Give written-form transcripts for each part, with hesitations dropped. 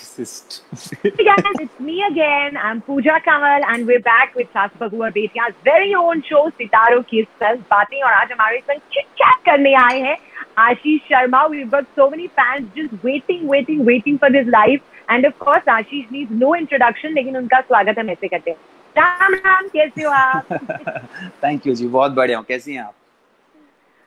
narcissist. Hey guys, it's me again. I'm Pooja Kamal and we're back with Saas Bahu और बेटिया's very own show सितारों की सच बातें और आज हमारे संग चिट चैट करने आए हैं Ashish Sharma. We've got so many fans just waiting for this live and of course Ashish needs no introduction लेकिन उनका स्वागत हम ऐसे करते हैं. राम राम, कैसे हो आप? Thank you जी, बहुत बढ़िया हूँ. कैसी हैं आप?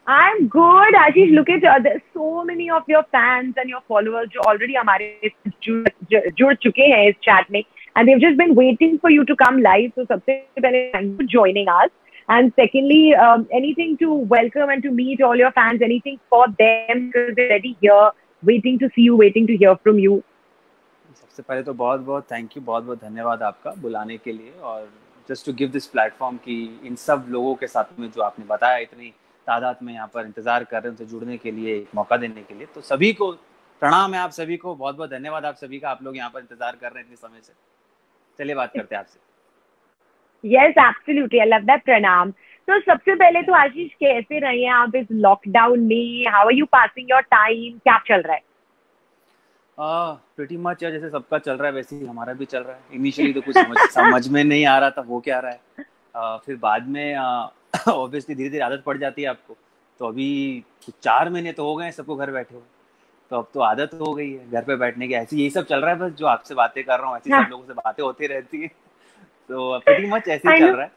I'm good, Ashish. Look at there's so many of your fans and your followers जो already हमारे जुड़ चुके हैं इस chat में, and they've just been waiting for you to come live. So सबसे पहले thank you for joining us, and secondly, anything to welcome and to meet all your fans, anything for them because they're already here, waiting to see you, waiting to hear from you. सबसे पहले तो बहुत बहुत thank you, बहुत बहुत धन्यवाद आपका बुलाने के लिए और just to give this platform कि इन सब लोगों के साथ में जो आपने बताया इतनी तादाद में यहाँ पर इंतजार कर रहे हैं उनसे जुड़ने के लिए, एक मौका देने के लिए, तो सभी को प्रणाम है. आप सभी को बहुत बहुत धन्यवाद आप सभी का. आप लोग यहाँ पर इंतजार कर रहे हैं इतने समय से. चलिए बात करते हैं आपसे. Yes, absolutely. I love that, Pranam. तो सबसे पहले तो आशीष कैसे रहे हैं आप इस लॉकडाउन में? How are you passing your time? क्या चल रहा है? प्रीटी मच यार, जैसे सबका चल रहा है वैसे ही हमारा भी चल रहा है. इनिशियली तो कुछ समझ में नहीं आ रहा था वो क्या रहा है. फिर बाद में ऑब्वियसली धीरे धीरे आदत पड़ जाती है आपको. तो अभी 4 महीने तो हो गए सबको घर बैठे हुए, तो अब तो आदत हो गई है घर पे बैठने की. ऐसे यही सब चल रहा है, बस जो आपसे बातें कर रहा हूँ ऐसी सब लोगों से बातें होती रहती है. तो प्रीटी मच ऐसे ही चल रहा है.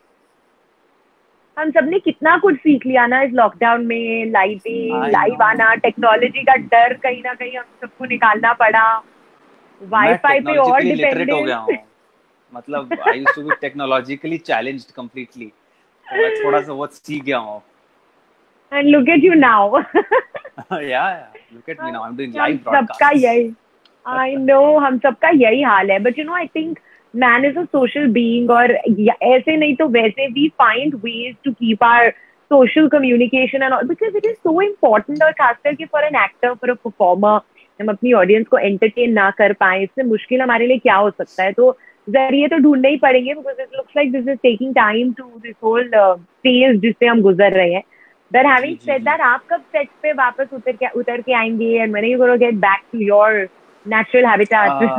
हम सबने कितना कुछ सीख लिया ना इस लॉकडाउन में. लाइव आना, टेक्नोलॉजी का डर कहीं ना कहीं हम सबको निकालना पड़ा. वाईफाई पे और डिपेंडेंट हो गया हूँ. मतलब I used to be technologically challenged completely, तो मैं थोड़ा सा बहुत सीख गया हूँ. And look at you now. या look at me now, I am doing live broadcast. सबका यही, आई नो, हम सबका यही हाल है. But you know, I think man is a social being और ऐसे नहीं तो वैसे we find ways to keep our social communication and all because it is so important. और खास करके for an actor, for a performer, हम अपनी audience को entertain ना कर पाए इससे मुश्किल हमारे लिए क्या हो सकता है. तो जरिए तो ढूंढने ही पड़ेंगे because it looks like this is taking time to this whole phase जिससे हम गुजर रहे हैं. But having said that, आप कब सेट पे वापस उतर के आएंगे and when are you going to get back to your natural habitat?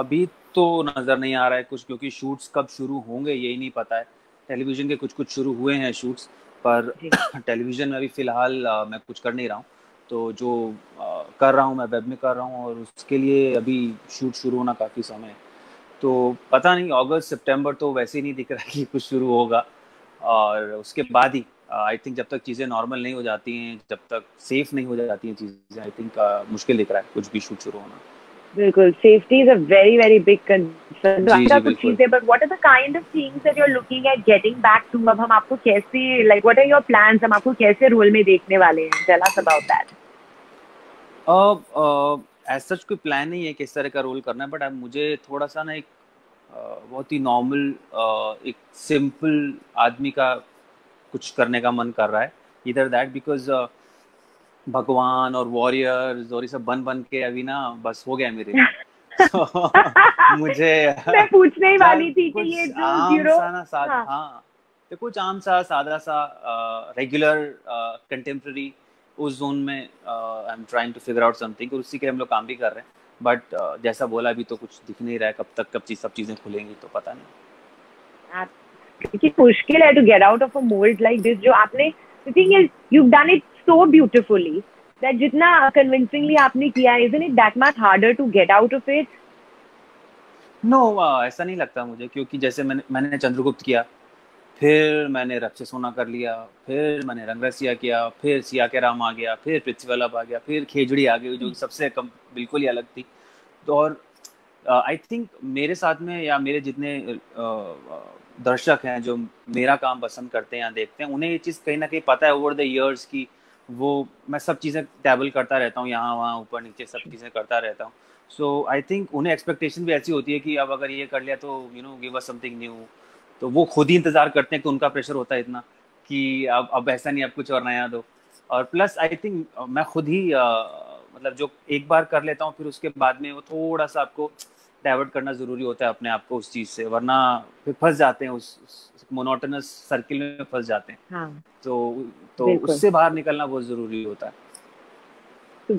अभी तो नजर नहीं आ रहा है कुछ, क्योंकि शूट्स कब शुरू होंगे यही नहीं पता है. टेलीविजन के कुछ शुरू हुए हैं शूट्स, पर टेलीविजन में अभी फिलहाल मैं कुछ कर नहीं रहा हूँ. तो जो कर रहा हूँ मैं वेब में कर रहा हूँ और उसके लिए अभी शूट शुरू होना काफ़ी समय है. तो पता नहीं, अगस्त सितंबर तो वैसे ही नहीं दिख रहा कि कुछ शुरू होगा. और उसके बाद ही आई थिंक जब तक चीज़ें नॉर्मल नहीं हो जाती हैं, जब तक सेफ नहीं हो जाती हैं चीज़ें, आई थिंक मुश्किल दिख रहा है कुछ भी शूट शुरू होना. बिल्कुल, safety is a very big concern. तो कुछ चीजें, but what are the kind of things that you're looking at getting back to? अब हम आपको कैसे, like what are your plans? हम आपको कैसे रोल में देखने वाले हैं? Tell us about that. as such कोई प्लान नहीं है किस तरह का रोल करना है, बट मुझे थोड़ा सा ना एक बहुत ही नॉर्मल एक सिंपल आदमी का कुछ करने का मन कर रहा है. इधर दैट बिकॉज भगवान और वॉरियर्स और ये सब बन के अभी ना बस हो गया मेरे लिए. मुझे मैं पूछने ही वाली थी कि ये जो आम सा ना हाँ, तो कुछ आम सा सादा सा रेगुलर कंटेम्प्रेरी उस जोन में I am trying to figure out something, और उसी के हम लोग काम भी कर रहे हैं. बट जैसा बोला अभी तो कुछ दिख नहीं रहा है कब सब चीजें खुलेंगी तो पता नहीं. कि मुश्किल है to get out of a mould like this. जो आपने, the thing is you done it so beautifully that जितना convincingly आपने किया, isn't it that much harder to get out of it? No, ऐसा नहीं लगता मुझे, क्योंकि जैसे मैंने चंद्रगुप्त किया, फिर मैंने राक्षसोना कर लिया, फिर मैंने रंगरसिया किया, फिर सिया के राम आ गया, फिर पृथ्वीवल्लभ आ गया, फिर खेजड़ी आ गई जो सबसे कम बिल्कुल ही अलग थी. तो और आई थिंक मेरे साथ में या मेरे जितने दर्शक हैं जो मेरा काम पसंद करते हैं या देखते हैं, उन्हें ये चीज़ कहीं ना कहीं पता है ओवर द ईयर्स की वो मैं सब चीज़ें टैबल करता रहता हूँ, यहाँ वहाँ ऊपर नीचे सब चीज़ें करता रहता हूँ. सो आई थिंक उन्हें एक्सपेक्टेशन भी ऐसी होती है कि अब अगर ये कर लिया तो you know give us something new. तो वो खुद ही इंतज़ार करते हैं कि उनका प्रेशर होता है इतना कि अब ऐसा नहीं, अब कुछ और नया दो. और प्लस आई थिंक मैं खुद ही मतलब जो एक बार कर लेता हूँ फिर उसके बाद में वो थोड़ा सा आपको डाइवर्ट करना ज़रूरी होता है अपने आप को उस चीज़ से, वरना फिर फंस जाते हैं उस मोनोटोनस सर्किल में फंस जाते हैं. हाँ. तो उससे बाहर निकलना बहुत ज़रूरी होता है.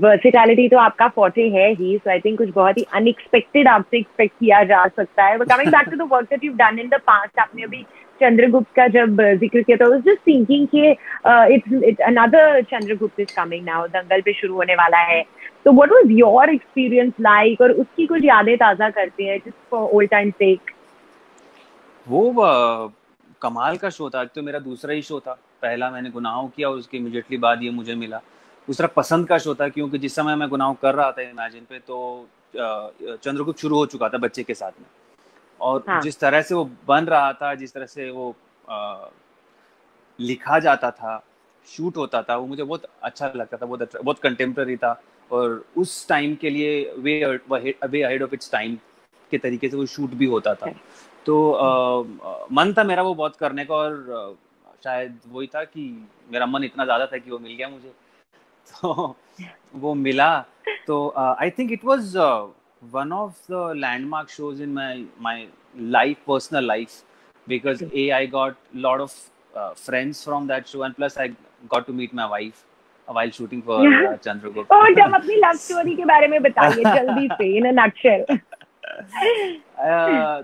वर्सिटैलिटी तो आपका फॉर्टे है ही, सो आई थिंक कुछ बहुत ही अनएक्सपेक्टेड आपसे एक्सपेक्ट किया जा सकता है. But coming back to the work that you done in the past, आपने अभी चंद्रगुप्त का जब जिक्र किया था, जस्ट थिंकिंग कि it's another Chandragupta is coming now, Dangal पे शुरू होने वाला है. तो what was your experience like, और उसकी कुछ यादें ताजा करते हैं just for old time sake. वो कमाल का शो था. तो मेरा दूसरा ही शो था. पहला मैंने गुनाहों किया और उसके इमीडिएटली बाद ये मुझे मिला. दूसरा पसंद का शो था, क्योंकि जिस समय मैं गुनाहों कर रहा था इमेजिन पे, तो चंद्रगुप्त शुरू हो चुका था बच्चे के साथ में. और जिस तरह से वो बन रहा था, जिस तरह से वो लिखा जाता था, शूट होता था, वो मुझे बहुत अच्छा लगता था. बहुत कंटेम्प्रेरी था, और उस टाइम के लिए way ahead of its time के तरीके से वो शूट भी होता था. तो मन था मेरा वो बहुत करने का, और शायद वही था कि मेरा मन इतना ज़्यादा था कि वो मिल गया मुझे. तो वो मिला. तो I think it was one of the landmark shows in my life, personal life, because I got lot of friends from that show, and plus I got to meet my wife while shooting for Chandragupta. Oh, जब अपनी love story के बारे में बताइए जल्दी से, in a nutshell.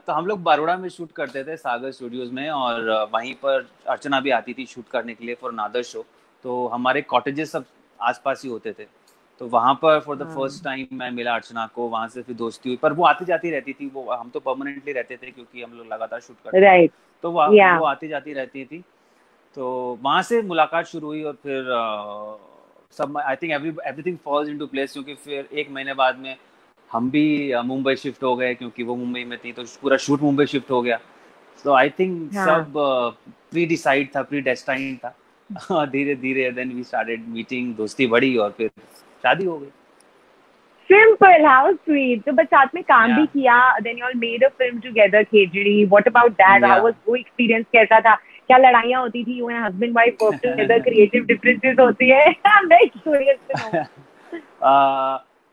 तो हम लोग बड़ौदा में शूट करते थे, सागर स्टूडियोज में, और वहीं पर अर्चना भी आती थी शूट करने के लिए फॉर अनदर शो. तो हमारे कॉटेजेस सब आसपास ही होते थे. तो वहाँ पर फॉर द फर्स्ट टाइम मैं मिला अर्चना को. वहाँ से फिर दोस्ती हुई, पर वो आती जाती रहती थी. वो हम तो परमानेंटली रहते थे क्योंकि हम लोग लगातार शूट करते थे. तो वो आती जाती रहती थी. तो वहाँ से मुलाकात शुरू हुई, और फिर सब I think everything falls into place, क्योंकि फिर एक महीने बाद में हम भी मुंबई शिफ्ट हो गए, क्योंकि वो मुंबई में थी, तो पूरा शूट मुंबई शिफ्ट हो गया. तो आई थिंक सब प्री डिसाइड था, प्री डेस्टाइंड था. धीरे धीरे देन वी स्टार्टेड मीटिंग, दोस्ती बढ़ी, और फिर शादी हो गई. Simple, how sweet. तो बस साथ में काम भी किया. Then you all made a film together, Khejdi. What about that? How was वो एक्सपीरियंस, कैसा था? क्या लड़ाइयाँ होती थी when husband wife work together? Creative differences होती है? I'm very curious to know.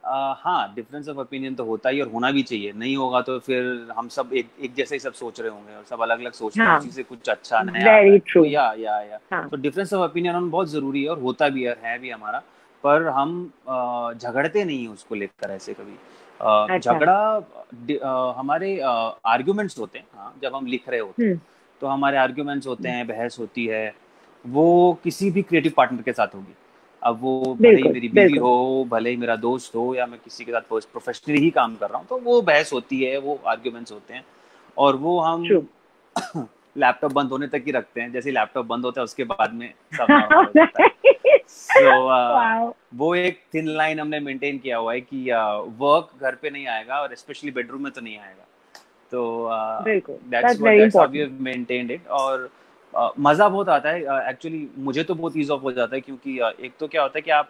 हाँ, डिफरेंस ऑफ ओपिनियन तो होता ही, और होना भी चाहिए. नहीं होगा तो फिर हम सब एक जैसे ही सब सोच रहे होंगे, और सब अलग अलग सोचते हैं, उसी से कुछ अच्छा नया आता है. तो या तो डिफरेंस ऑफ ओपिनियन होना बहुत जरूरी है, और होता भी है भी हमारा. पर हम झगड़ते नहीं है उसको लेकर ऐसे कभी. झगड़ा हमारे आर्ग्यूमेंट्स होते हैं. हाँ, जब हम लिख रहे होते हैं तो हमारे आर्ग्यूमेंट्स होते हैं, बहस होती है. वो किसी भी क्रिएटिव पार्टनर के साथ होगी. अब वो भले ही मेरी बीवी हो, भले ही मेरा दोस्त हो, या मैं किसी के साथ प्रोफेशनली ही काम कर रहा हूँ, तो वो बहस होती है, वो आर्ग्यूमेंट्स होते हैं. और वो हम लैपटॉप बंद होने तक ही रखते हैं. जैसे लैपटॉप बंद होता है उसके बाद में सब नॉर्मल हो जाता है. So, वो एक थिन लाइन हमने मेंटेन किया हुआ है कि वर्क घर पे नहीं आएगा, और स्पेशली बेडरूम में तो नहीं आएगा. तो that's how we have maintained it. और मज़ा बहुत आता है एक्चुअली. मुझे तो बहुत ईज ऑफ हो जाता है, क्योंकि एक तो क्या होता है कि आप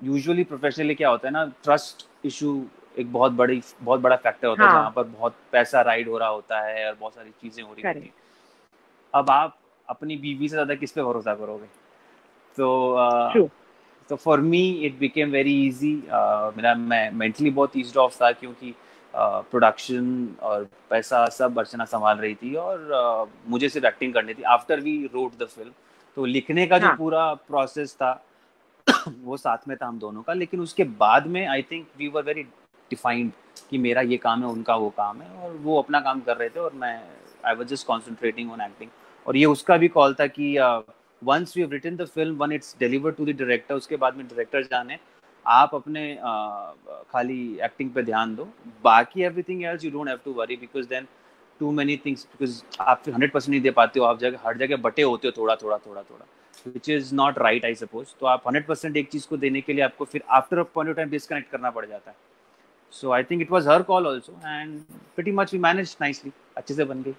यूजुअली प्रोफेशनली क्या होता है ना, ट्रस्ट इशू एक बहुत बड़ा फैक्टर होता है. जहाँ पर बहुत पैसा राइड हो रहा होता है, और बहुत सारी चीज़ें हो रही होती हैं. अब आप अपनी बीवी से ज़्यादा किस पे भरोसा करोगे? तो for me it became very easy. मैं मेंटली बहुत ईज्ड ऑफ था, क्योंकि प्रोडक्शन और पैसा सब अर्चना संभाल रही थी, और मुझे सिर्फ एक्टिंग करनी थी. After we wrote the film, तो लिखने का जो पूरा प्रोसेस था वो साथ में था हम दोनों का. लेकिन उसके बाद में I think we were very defined कि मेरा ये काम है, उनका वो काम है, और वो अपना काम कर रहे थे, और मैं I was just concentrating on acting. और ये उसका भी कॉल था कि once we have written the film, when it's delivered to the director, उसके बाद में डायरेक्टर जाने, आप अपने खाली एक्टिंग पे ध्यान दो. बाकी everything else you don't have to worry, because then too many things, because आप 100% नहीं दे पाते हो. आप हर जगह बटे होते हो थोड़ा, which is not right, I suppose. तो आप 100% एक चीज़ को देने के लिए आपको फिर after a point of time disconnect करना पड़ जाता है. So I think it was her call also, and pretty much we managed nicely. अच्छे से बन गई.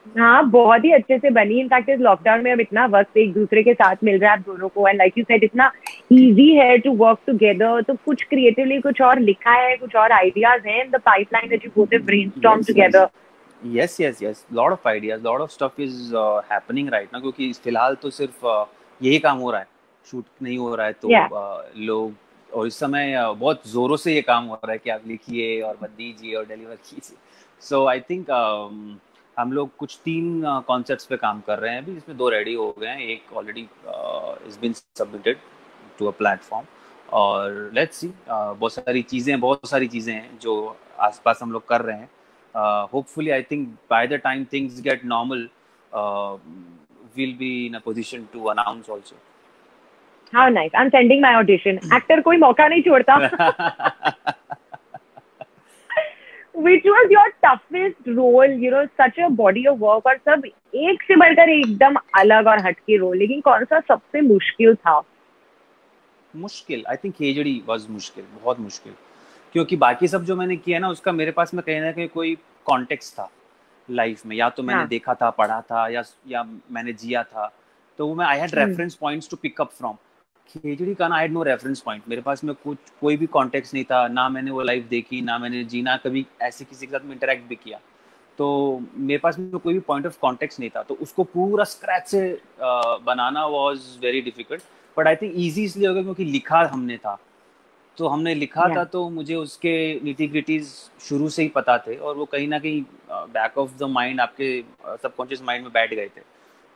हाँ, बहुत ही अच्छे से बनी. इनफैक्ट इस लॉकडाउन में अब इतना वक्त एक दूसरे के साथ मिल रहा है आप दोनों को, एंड लाइक यू सेड इतना इजी है टू वर्क टुगेदर. तो कुछ क्रिएटिवली कुछ और लिखा है, कुछ और आइडियाज हैं in the pipeline that you both have brainstorm together? Yes. Lot of ideas, lot of stuff is happening right now, क्योंकि फिलहाल तो सिर्फ यही काम हो रहा है, शूट नहीं हो रहा है. तो लोग, और इस समय बहुत जोरों से ये काम हो रहा है कि आप लिखिए और मत दीजिए और डिलीवर कीजिए. सो आई थिंक हम लोग कुछ 3 कॉन्सेप्ट्स पे काम कर रहे हैं अभी, जिसमें 2 रेडी हो गए हैं. एक already is been submitted to a platform, और लेट्स सी, बहुत सारी चीज़ें हैं जो आसपास हम लोग कर रहे हैं. Hopefully I think by the time things get normal we'll be in a position to announce also. How nice. I'm sending my audition. Actor कोई मौका नहीं छोड़ता. Which was your toughest role? You know, such a body of work और सब एक से बढ़कर एकदम अलग और हटके रोल, लेकिन कौन सा सबसे मुश्किल था? मुश्किल, आई थिंक खेजड़ी वाज मुश्किल, बहुत मुश्किल, क्योंकि बाकी सब जो मैंने किया ना उसका मेरे पास में कहीं ना कहीं कोई कॉन्टेक्स्ट था लाइफ में, या तो मैंने देखा था, पढ़ा था, या मैंने जिया था, तो वो मैं I had reference points to pick up from. Khejdi का ना I had no reference point, मेरे पास में कोई भी कॉन्टेक्स्ट नहीं था, ना मैंने वो लाइफ देखी, ना मैंने जीना कभी ऐसे किसी के साथ में इंटरेक्ट भी किया, तो मेरे पास में कोई भी पॉइंट ऑफ कॉन्टेक्स्ट नहीं था, तो उसको पूरा स्क्रैच से बनाना was very difficult. But I think easy इसलिए हो गया क्योंकि लिखा हमने था, तो हमने लिखा था, तो मुझे उसके निटी ग्रिटीज शुरू से ही पता थे, और वो कहीं ना कहीं बैक ऑफ द माइंड, आपके सबकॉन्शियस माइंड में बैठ गए थे,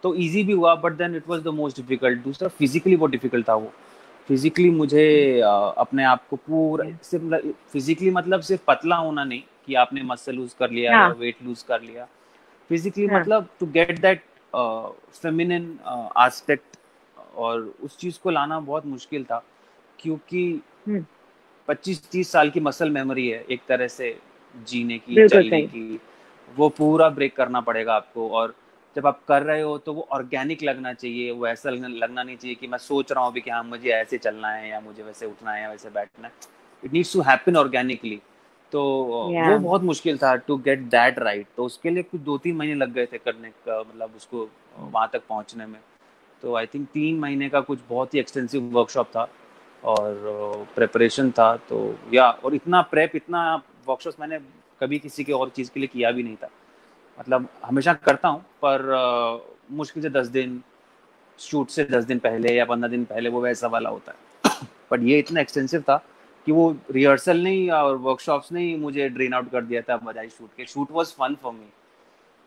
तो इजी भी हुआ. But then it was the most difficult. दूसरा फिजिकली बहुत डिफिकल्ट था वो. फिजिकली मुझे अपने आप को पूरा सिर्फ फिजिकली मतलब सिर्फ पतला होना नहीं कि आपने मसल लूज कर लिया या वेट लूज कर लिया. फिजिकली मतलब to get that feminine aspect, और उस चीज को लाना बहुत मुश्किल था, क्योंकि 25-30 साल की मसल मेमोरी है एक तरह से जीने की, चलने की, वो पूरा ब्रेक करना पड़ेगा आपको. और जब आप कर रहे हो तो वो ऑर्गेनिक लगना चाहिए, वो ऐसा लगना नहीं चाहिए कि मैं सोच रहा हूँ अभी कि हाँ मुझे ऐसे चलना है या मुझे वैसे उठना है या वैसे बैठना है. It needs to happen organically. तो वो बहुत मुश्किल था टू गेट दैट राइट. तो उसके लिए कुछ 2-3 महीने लग गए थे करने का, मतलब उसको वहाँ तक पहुँचने में. तो आई थिंक 3 महीने का कुछ बहुत ही एक्सटेंसिव वर्कशॉप था और प्रेपरेशन था. तो या और इतना वर्कशॉप मैंने कभी किसी के और चीज़ के लिए किया भी नहीं था. मतलब हमेशा करता हूँ, पर मुश्किल से 10 दिन, शूट से 10 दिन पहले या 15 दिन पहले वो वैसा वाला होता है. बट ये इतना एक्सटेंसिव था कि वो रिहर्सल नहीं और वर्कशॉप्स नहीं मुझे ड्रेन आउट कर दिया था बजाय शूट के. Shoot was fun for me.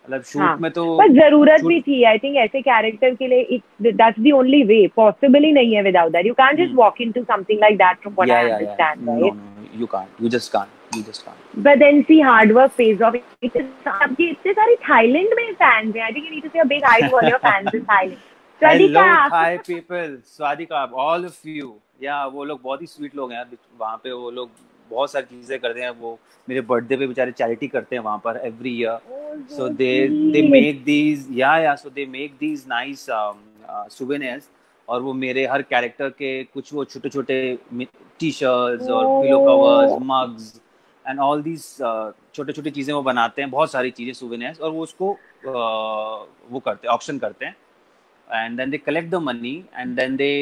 मतलब शूट में तो पर जरूरत भी थी, आई थिंक ऐसे कैरेक्टर के लिए that's the only way. Possible ही नहीं है without that. You can't just walk into something like that from what I understand, right? No, you can't, you just can't. But then see, hard work pays off. आपके इतने सारे Thailand में fans हैं. I think you need to say a big hi to all your fans in Thailand. Hello Thai people, Swadika, all of you. या वो लोग बहुत ही sweet लोग हैं यार. वहाँ पे वो लोग बहुत सारी चीजें करते हैं. वो मेरे बर्थडे पे बेचारे चैरिटी करते हैं वहाँ पर every year. So they make these so they make these nice souvenirs. और वो मेरे हर कैरेक्टर के कुछ वो छोटे छोटे टी शर्ट्स और pillow covers, mugs and all these छोटे छोटे चीज़ें वो बनाते हैं, बहुत सारी चीज़ें souvenirs, और वो उसको वो करते हैं, ऑक्शन करते हैं. And then they collect the money and then they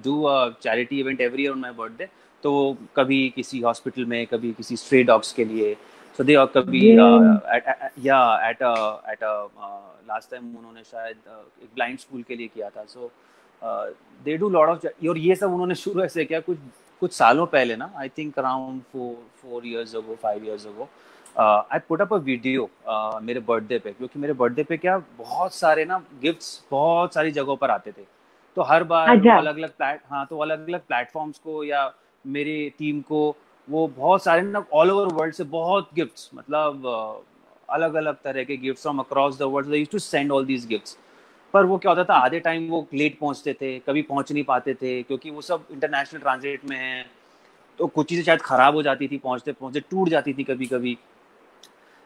do a charity event every year on my birthday. तो कभी किसी हॉस्पिटल में, कभी किसी स्ट्रे डॉग्स के लिए. So they कभी at a last time उन्होंने शायद एक ब्लाइंड स्कूल के लिए किया था. So they do lot of, और ये सब उन्होंने शुरू ऐसे किया कुछ सालों पहले ना. I think around 4 years ago, 5 years ago. I put up a video मेरे बर्थडे पे, क्योंकि मेरे बर्थडे पे क्या बहुत सारे ना गिफ्ट्स बहुत सारी जगहों पर आते थे. तो हर बार अलग अलग प्लेटफॉर्म्स को या मेरी टीम को वो बहुत सारे ना ऑल ओवर वर्ल्ड से बहुत गिफ्ट्स, मतलब अलग अलग तरह के gifts from across the world. They used to send all these gifts. पर वो क्या होता था, आधे टाइम वो लेट पहुंचते थे, कभी पहुंच नहीं पाते थे क्योंकि वो सब इंटरनेशनल ट्रांजिट में है. तो कुछ चीज़ें शायद खराब हो जाती थी, पहुंचते पहुंचते टूट जाती थी कभी कभी.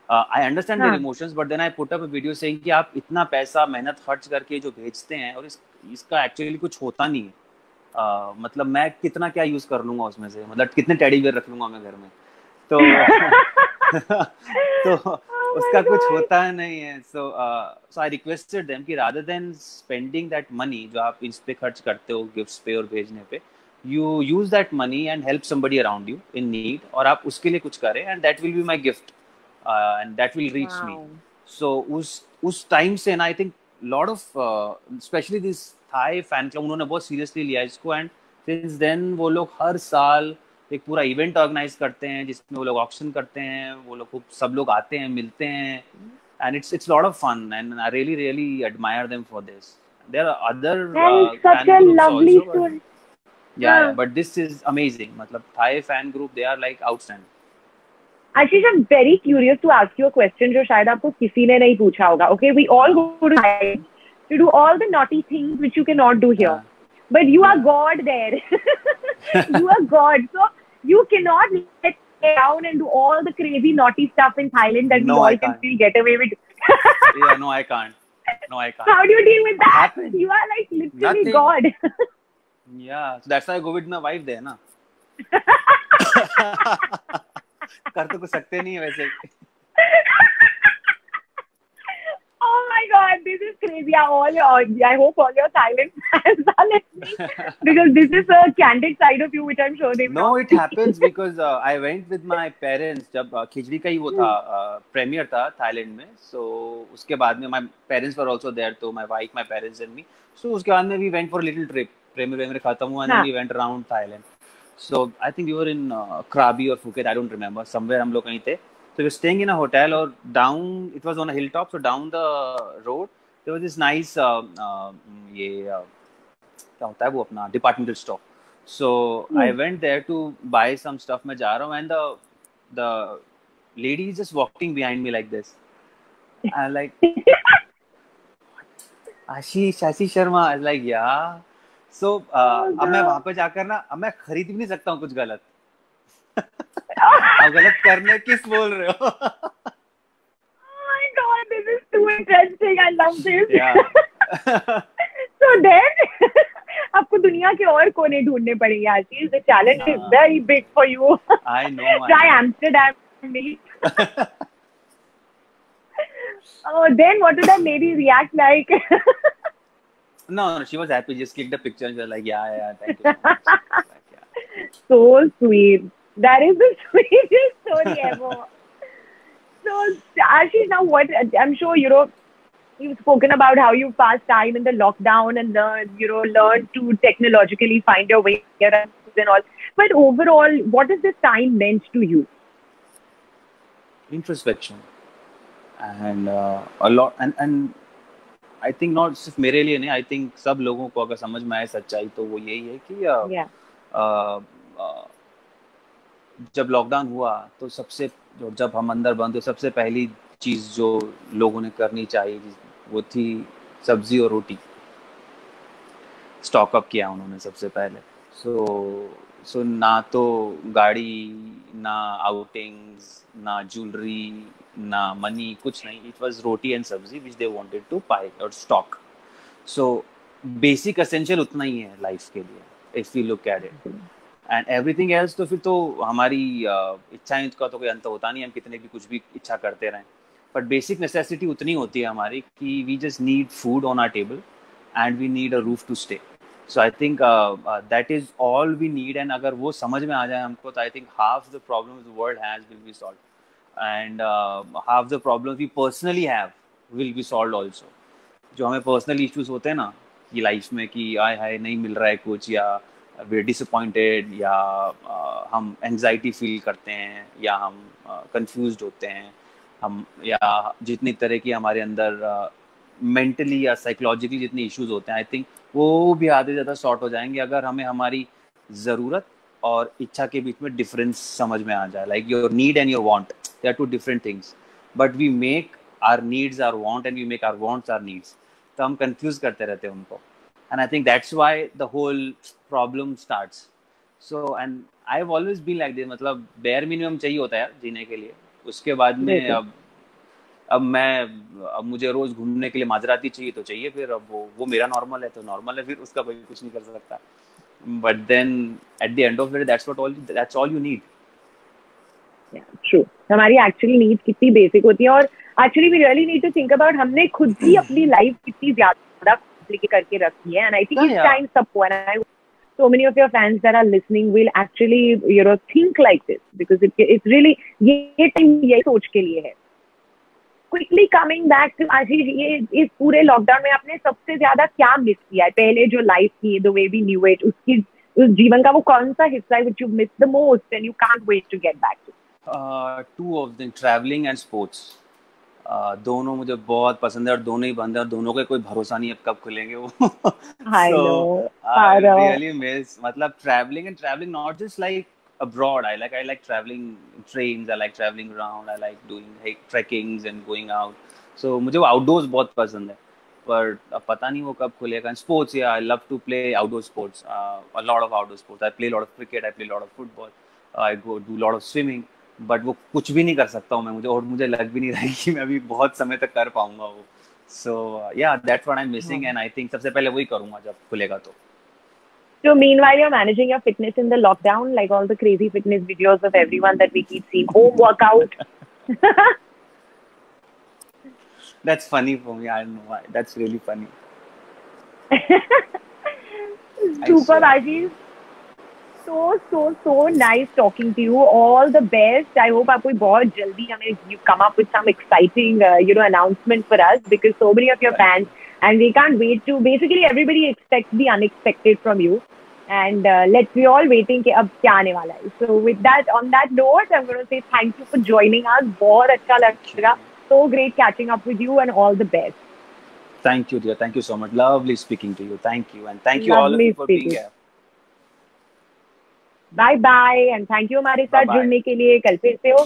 I understand their emotions, but then I put up a video saying कि आप इतना पैसा मेहनत खर्च करके जो भेजते हैं और इसका एक्चुअली कुछ होता नहीं है. मतलब मैं कितना क्या यूज कर लूंगा उसमें से, मतलब कितने टेडी बियर रख लूंगा मैं घर में, तो तो उसका कुछ होता नहीं है. सो आई रिक्वेस्टेड देम कि rather than spending that money जो आप इस पे खर्च करते हो गिफ्ट्स पे और भेजने पे, you use that money and help somebody around you in need, और आप उसके लिए कुछ करें, and that will be my gift. And that will reach me. So उस टाइम से ना I think lot of specially this Thai fan club उन्होंने बहुत सीरियसली लिया इसको. एंड सिंस देन वो लोग हर साल एक पूरा इवेंट ऑर्गेनाइज करते हैं जिसमें वो लोग ऑक्शन करते हैं. वो लोग सब लोग आते हैं, मिलते हैं, and it's lot of fun, and I really admire them for this. There are other such a lovely story. Yeah, but this is amazing. मतलब Thai fan group, they are like outstanding. Ashish, I'm very curious to ask you a question जो शायद आपको किसी ने नहीं पूछा होगा. Okay, we all go to Thailand to do all the naughty things which you cannot do here. But you are God there. You are God. So you cannot let down and do all the crazy naughty stuff in Thailand that we all can still get away with. Yeah, no, I can't. No, I can't. How do you deal with that? Happens. You are like literally Nothing. God. Yeah, so that's why I go with my wife there, ना. कर तो कुछ सकते नहीं है वैसे. Oh my God, this is crazy. I hope all your Thailand fans are listening because this is a candid side of you which I'm sure they will. No, it happens because I went with my parents जब खिचड़ी का ही वो था premiere था Thailand में. So उसके बाद में my parents were also there, तो my wife, my parents and me. So उसके बाद में we went for a little trip. Premiere खत्म हुआ and then we went around Thailand. So I think we were in Krabi or Phuket, I don't remember. Somewhere हम लोग कहीं थे. So we were staying in a hotel or down. It was on a hilltop. So down the road there was this nice ये क्या होता है वो अपना departmental store. So I went there to buy some stuff. मैं जा रहा हूँ and the lady is just walking behind me like this. I'm like, Ashish Sharma. I was like, yeah. So अब मैं वहाँ पे जाकर ना अब मैं खरीद भी नहीं सकता हूँ कुछ गलत. अब गलत करने किस बोल रहे हो? Oh my God, this is too interesting. I love this. Yeah. So then, आपको दुनिया के और कोने ढूंढने पड़ेंगे आशीष. The challenge is very big for you. I know. Try Amsterdam. Oh, then what did that lady react like? No, she was happy. Just clicked the picture and she was like, yeah, thank you so much. Like, yeah. So sweet. That is the sweetest story ever. So, Ashish, now what? I'm sure, you've spoken about how you passed time in the lockdown and learned to technologically find your way around and all. But overall, what has this time meant to you? Introspection. And a lot. And I think not सिर्फ मेरे लिए नहीं, I think सब लोगों को अगर समझ में आए सच्चाई तो वो यही है कि जब लॉकडाउन हुआ तो जब हम अंदर बंद तो सबसे पहली चीज जो लोगों ने करनी चाहिए वो थी सब्जी और रोटी. स्टॉक अप किया उन्होंने सबसे पहले. सो ना तो गाड़ी, ना आउटिंग्स, ना ज्वेलरी, ना मनी, कुछ नहीं. It was roti and sabzi which they wanted to buy और स्टॉक. सो बेसिक एसेंशियल उतना ही है लाइफ के लिए if we look at it. And everything else तो फिर तो हमारी इच्छाएं का तो कोई अंत होता नहीं. हम कितने भी कुछ भी इच्छा करते रहें, बट बेसिक नेसेसिटी उतनी होती है हमारी कि we just need food on our table and we need a roof to stay. So I think that is all we need. And अगर वो समझ में आ जाए हमको तो I think half the problems the world has will be solved. And half the problems we personally have will be solved also. जो हमें पर्सनल इश्यूज होते हैं ना कि लाइफ में कि हाय नहीं मिल रहा है कुछ, या वी आर डिसअपॉइंटेड, या हम एंजाइटी फील करते हैं, या हम कंफ्यूज्ड होते हैं, हम या जितनी तरह की हमारे अंदर मेंटली या साइकोलॉजिकली जितने इश्यूज होते हैं, आई थिंक वो भी आधे ज़्यादा सॉर्ट हो जाएंगे अगर हमें हमारी ज़रूरत और इच्छा के बीच में डिफरेंस समझ में आ जाए. Like your need and your want, they are two different things, but we make our needs our want and we make our wants our needs. तो हम confuse करते रहते हैं उनको. And I think that's why the whole problem starts. So and I've always been like this. मतलब bare minimum चाहिए होता है जीने के लिए. उसके बाद में अब मुझे रोज घूमने के लिए माजराती चाहिए तो चाहिए. फिर अब वो मेरा नॉर्मल है तो नॉर्मल है, फिर उसका कोई कुछ नहीं कर सकता. But then at the end of the day, that's all you need. Yeah, true. हमारी एक्चुअली नीड्स कितनी बेसिक होती है, और actually we really need to think about हमने खुद ही अपनी लाइफ कितनी ज्यादा कॉम्प्लिकेट करके रखी है. And I think it's time सबको, and so many of your fans that are listening will actually think like this because it's really ये टाइम यही सोच के लिए है. Quickly coming back to आशीष, ये इस पूरे लॉकडाउन में आपने सबसे ज्यादा क्या मिस किया है? पहले जो लाइफ थी, the way we knew it, उस जीवन का वो कौन सा हिस्सा है which you miss the most and you can't wait to get back to? Two of them, traveling and sports. दोनों मुझे बहुत पसंद है और दोनों ही बंद है और दोनों का कोई भरोसा नहीं है अब कब खुलेंगे वो. I So know. I But, really miss मतलब traveling and traveling not just like abroad. I like traveling trains. I like traveling around. I like doing trekkings and going out. So मुझे वो outdoors बहुत पसंद है. पर अब पता नहीं वो कब खुलेगा. And sports, yeah, I love to play outdoor sports. A lot of outdoor sports. I play a lot of cricket. I play a lot of football. I go do a lot of swimming. But वो कुछ भी नहीं कर सकता हूँ मैं. मुझे और मुझे लग भी नहीं रहा है कि मैं अभी बहुत समय तक कर पाऊंगा वो. सो या that's what I am missing and I think सबसे पहले वही करूंगा जब खुलेगा तो. so meanwhile, you're managing your fitness in the lockdown, like all the crazy fitness videos of everyone that we keep seeing. Home workout. That's funny for me. I don't know why. That's really funny. I Super, swear. Ashish. So nice talking to you. All the best. I hope आपको बहुत जल्दी you come up with some exciting announcement for us, because so many of your fans, and we can't wait to. Basically, everybody expects the unexpected from you, and we all waiting कि अब क्या आने वाला है. So with that, on that note, I'm going to say thank you for joining us. बहुत अच्छा लगा. So great catching up with you, and all the best. Thank you, dear. Thank you so much. Lovely speaking to you. Thank you. And thank you all of you Lovely for being speaking. here. Bye bye and thank you हमारे Bye साथ bye. जुड़ने के लिए. कल फिर से हो